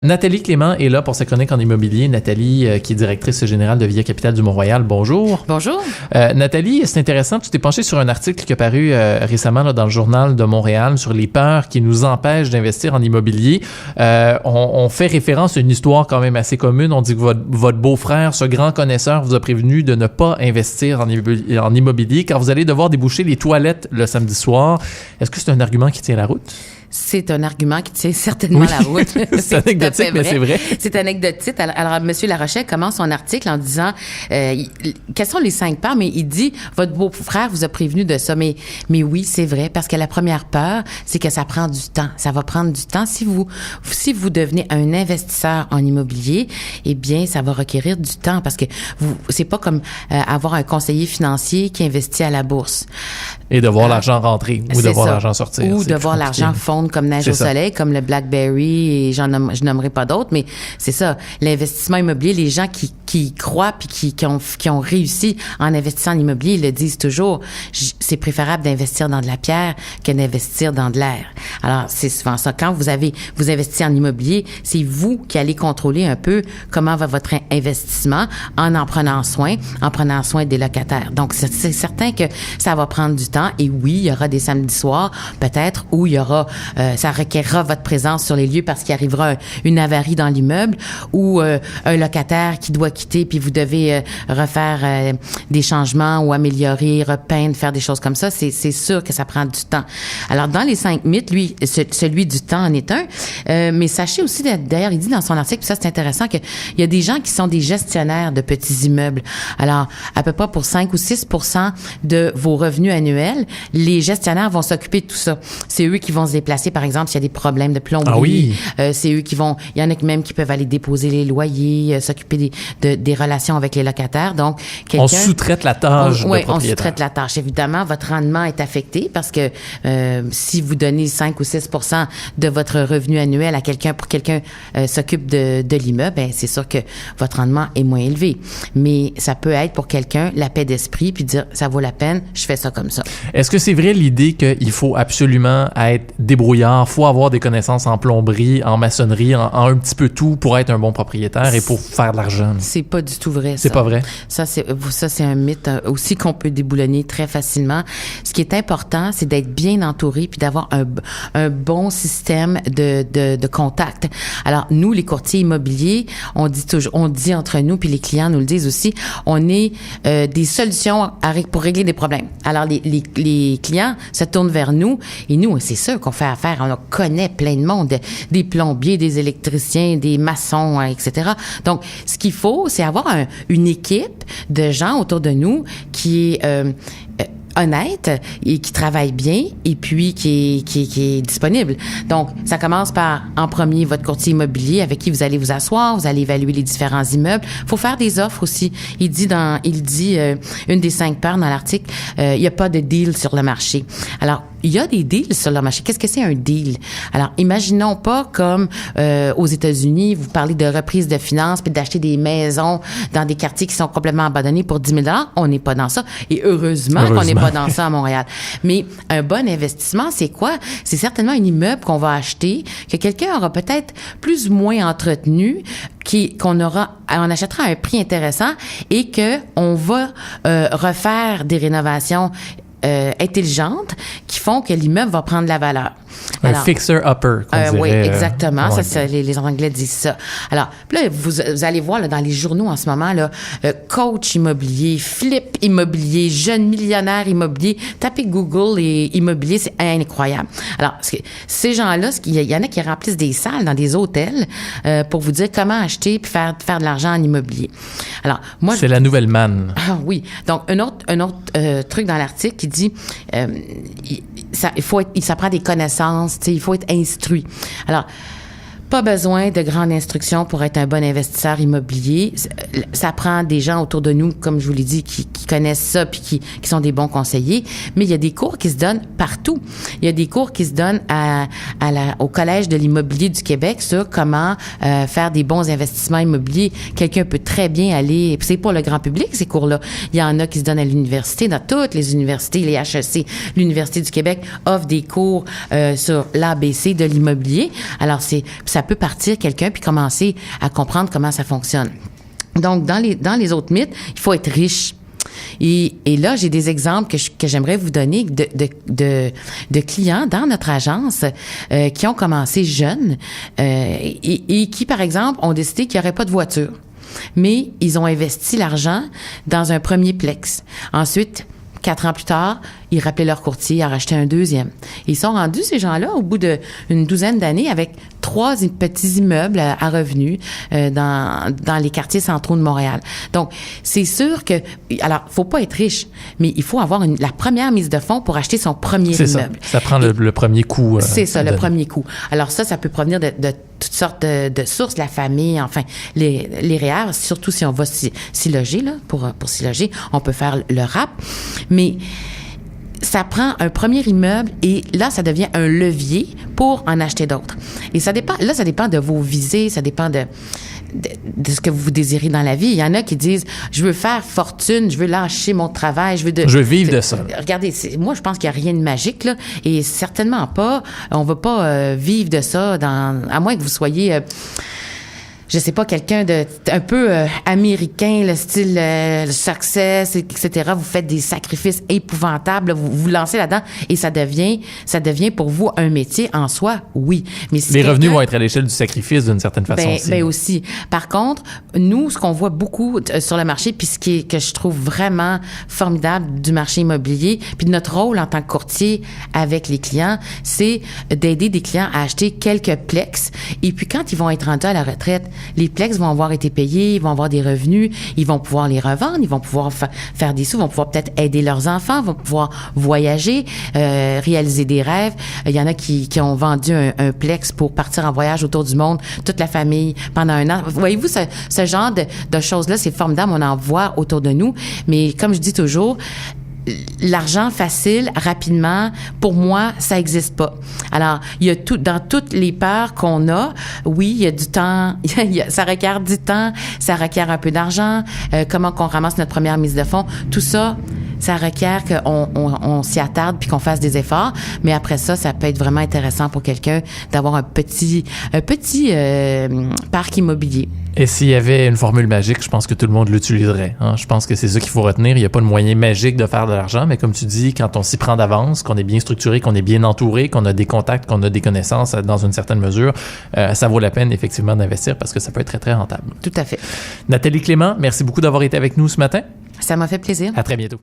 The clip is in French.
Nathalie Clément est là pour sa chronique en immobilier. Nathalie, qui est directrice générale de Via Capital du Mont-Royal. Bonjour. Bonjour. Nathalie, c'est intéressant. Tu t'es penchée sur un article qui est paru récemment là, dans le journal de Montréal sur les peurs qui nous empêchent d'investir en immobilier. On fait référence à une histoire quand même assez commune. On dit que votre beau-frère, ce grand connaisseur, vous a prévenu de ne pas investir en immobilier car vous allez devoir déboucher les toilettes le samedi soir. Est-ce que c'est un argument qui tient la route? C'est un argument qui tient certainement la route. C'est anecdotique, mais c'est vrai. C'est anecdotique. Alors, M. Larochelle commence son article en disant quelles sont les 5 peurs, mais il dit votre beau-frère vous a prévenu de ça. Mais oui, c'est vrai, parce que la première peur, c'est que ça prend du temps. Ça va prendre du temps. Si vous devenez un investisseur en immobilier, eh bien, ça va requérir du temps parce que c'est pas comme avoir un conseiller financier qui investit à la bourse. Et de voir l'argent rentrer ou de voir l'argent sortir. Ou de voir l'argent fondre comme neige au soleil, comme le BlackBerry et je nommerai pas d'autres, mais c'est ça. L'investissement immobilier, les gens qui croient puis qui ont réussi en investissant en immobilier, ils le disent toujours. C'est préférable d'investir dans de la pierre que d'investir dans de l'air. Alors, c'est souvent ça. Quand vous investissez en immobilier, c'est vous qui allez contrôler un peu comment va votre investissement en prenant soin des locataires. Donc, c'est certain que ça va prendre du temps. Et oui, il y aura des samedis soirs, peut-être, où il y aura, ça requérera votre présence sur les lieux parce qu'il arrivera une avarie dans l'immeuble ou un locataire qui doit quitter puis vous devez refaire des changements ou améliorer, repeindre, faire des choses comme ça. C'est sûr que ça prend du temps. Alors, dans les 5 mythes, lui, celui du temps en est un. Mais sachez aussi, d'ailleurs, il dit dans son article, puis ça, c'est intéressant, qu'il y a des gens qui sont des gestionnaires de petits immeubles. Alors, à peu près pour 5 ou 6% de vos revenus annuels, les gestionnaires vont s'occuper de tout ça. C'est eux qui vont se déplacer, par exemple, s'il y a des problèmes de plomberie. Ah oui. C'est eux qui vont... Il y en a même qui peuvent aller déposer les loyers, s'occuper des relations avec les locataires. Donc, on sous-traite la tâche de propriétaire. Oui, on sous-traite la tâche. Évidemment, votre rendement est affecté parce que si vous donnez 5 ou 6% de votre revenu annuel à quelqu'un pour quelqu'un s'occupe de l'immeuble, ben, c'est sûr que votre rendement est moins élevé. Mais ça peut être pour quelqu'un la paix d'esprit puis dire ça vaut la peine, je fais ça comme ça. Est-ce que c'est vrai l'idée qu'il faut absolument être débrouillard, faut avoir des connaissances en plomberie, en maçonnerie, en un petit peu tout pour être un bon propriétaire et pour faire de l'argent? C'est pas du tout vrai. C'est pas vrai? Ça, c'est un mythe aussi qu'on peut déboulonner très facilement. Ce qui est important, c'est d'être bien entouré puis d'avoir un bon système de contact. Alors, nous, les courtiers immobiliers, on dit entre nous, puis les clients nous le disent aussi, on est des solutions pour régler des problèmes. Alors, les clients se tournent vers nous et nous, c'est sûr qu'on fait affaire, on connaît plein de monde, des plombiers, des électriciens, des maçons, etc. Donc, ce qu'il faut, c'est avoir une équipe de gens autour de nous qui est honnête et qui travaille bien et puis qui est disponible. Donc, ça commence par, en premier, votre courtier immobilier avec qui vous allez vous asseoir, vous allez évaluer les différents immeubles. Faut faire des offres aussi. Il dit une des 5 peurs dans l'article, il n'y a pas de deal sur le marché. Alors, il y a des deals sur le marché. Qu'est-ce que c'est un deal? Alors, imaginons pas comme aux États-Unis, vous parlez de reprise de finances puis d'acheter des maisons dans des quartiers qui sont complètement abandonnés pour 10 000 $. On n'est pas dans ça. Et heureusement qu'on n'est pas dans ça à Montréal. Mais un bon investissement, c'est quoi? C'est certainement un immeuble qu'on va acheter, que quelqu'un aura peut-être plus ou moins entretenu, on achètera à un prix intéressant et que on va refaire des rénovations intelligentes qui font que l'immeuble va prendre de la valeur. Alors, un fixer-upper, qu'on dirait. Oui, exactement. Ça, les Anglais disent ça. Alors, là, vous allez voir là, dans les journaux en ce moment, là, coach immobilier, flip immobilier, jeune millionnaire immobilier. Tapez Google et immobilier, c'est incroyable. Alors, ces gens-là, il y en a qui remplissent des salles dans des hôtels pour vous dire comment acheter puis faire de l'argent en immobilier. Alors, moi, c'est la nouvelle manne. Ah oui. Donc, un autre truc dans l'article qui dit ça prend des connaissances, il faut être instruit. Alors, pas besoin de grande instruction pour être un bon investisseur immobilier. Ça prend des gens autour de nous, comme je vous l'ai dit, qui connaissent ça puis qui sont des bons conseillers. Mais il y a des cours qui se donnent partout. Il y a des cours qui se donnent au Collège de l'immobilier du Québec sur comment faire des bons investissements immobiliers. Quelqu'un peut très bien aller... C'est pour le grand public, ces cours-là. Il y en a qui se donnent à l'université, dans toutes les universités, les HEC. L'Université du Québec offre des cours sur l'ABC de l'immobilier. Alors, ça peut partir quelqu'un puis commencer à comprendre comment ça fonctionne. Donc, dans les autres mythes, il faut être riche. Et là, j'ai des exemples que j'aimerais vous donner de clients dans notre agence qui ont commencé jeunes et qui, par exemple, ont décidé qu'il n'y aurait pas de voiture. Mais ils ont investi l'argent dans un premier plex. Ensuite, 4 ans plus tard, ils rappelaient leur courtier à racheter un deuxième. Ils sont rendus, ces gens-là, au bout d'une douzaine d'années, avec 3 petits immeubles à revenus dans les quartiers centraux de Montréal. Donc, c'est sûr que... Alors, faut pas être riche, mais il faut avoir la première mise de fonds pour acheter son premier immeuble. Ça prend le premier coup. C'est ça, le premier coup. Alors ça peut provenir de toutes sortes de sources, la famille, enfin, les REER, surtout si on va s'y loger, là, pour s'y loger, on peut faire le RAP. Mais ça prend un premier immeuble et là, ça devient un levier pour en acheter d'autres. Et ça dépend de vos visées, ça dépend de ce que vous désirez dans la vie. Il y en a qui disent, je veux faire fortune, je veux lâcher mon travail, je veux vivre de ça. Regardez, moi, je pense qu'il n'y a rien de magique, là, et certainement pas, on ne va pas vivre de ça à moins que vous soyez... je sais pas, quelqu'un un peu américain, le style success, etc. Vous faites des sacrifices épouvantables, vous vous lancez là-dedans et ça devient pour vous un métier en soi, oui. Mais si les revenus vont être à l'échelle du sacrifice d'une certaine façon aussi. Ben aussi. Par contre, nous, ce qu'on voit beaucoup sur le marché, puis que je trouve vraiment formidable du marché immobilier, puis de notre rôle en tant que courtier avec les clients, c'est d'aider des clients à acheter quelques plex. Et puis quand ils vont être rendus à la retraite, les plex vont avoir été payés, ils vont avoir des revenus, ils vont pouvoir les revendre, ils vont pouvoir faire des sous, ils vont pouvoir peut-être aider leurs enfants, vont pouvoir voyager, réaliser des rêves. Il y en a qui ont vendu un plex pour partir en voyage autour du monde, toute la famille, pendant un an. Voyez-vous, ce genre de choses-là, c'est formidable, on en voit autour de nous. Mais comme je dis toujours, l'argent facile, rapidement, pour moi, ça existe pas. Alors, il y a dans toutes les peurs qu'on a, oui, il y a du temps, ça requiert du temps, ça requiert un peu d'argent, comment qu'on ramasse notre première mise de fonds, tout ça, ça requiert qu'on s'y attarde puis qu'on fasse des efforts, mais après ça peut être vraiment intéressant pour quelqu'un d'avoir un petit parc immobilier. Et s'il y avait une formule magique, je pense que tout le monde l'utiliserait. Hein? Je pense que c'est ça qu'il faut retenir. Il n'y a pas de moyen magique de faire de l'argent, mais comme tu dis, quand on s'y prend d'avance, qu'on est bien structuré, qu'on est bien entouré, qu'on a des contacts, qu'on a des connaissances dans une certaine mesure, ça vaut la peine effectivement d'investir parce que ça peut être très, très rentable. Tout à fait. Nathalie Clément, merci beaucoup d'avoir été avec nous ce matin. Ça m'a fait plaisir. À très bientôt.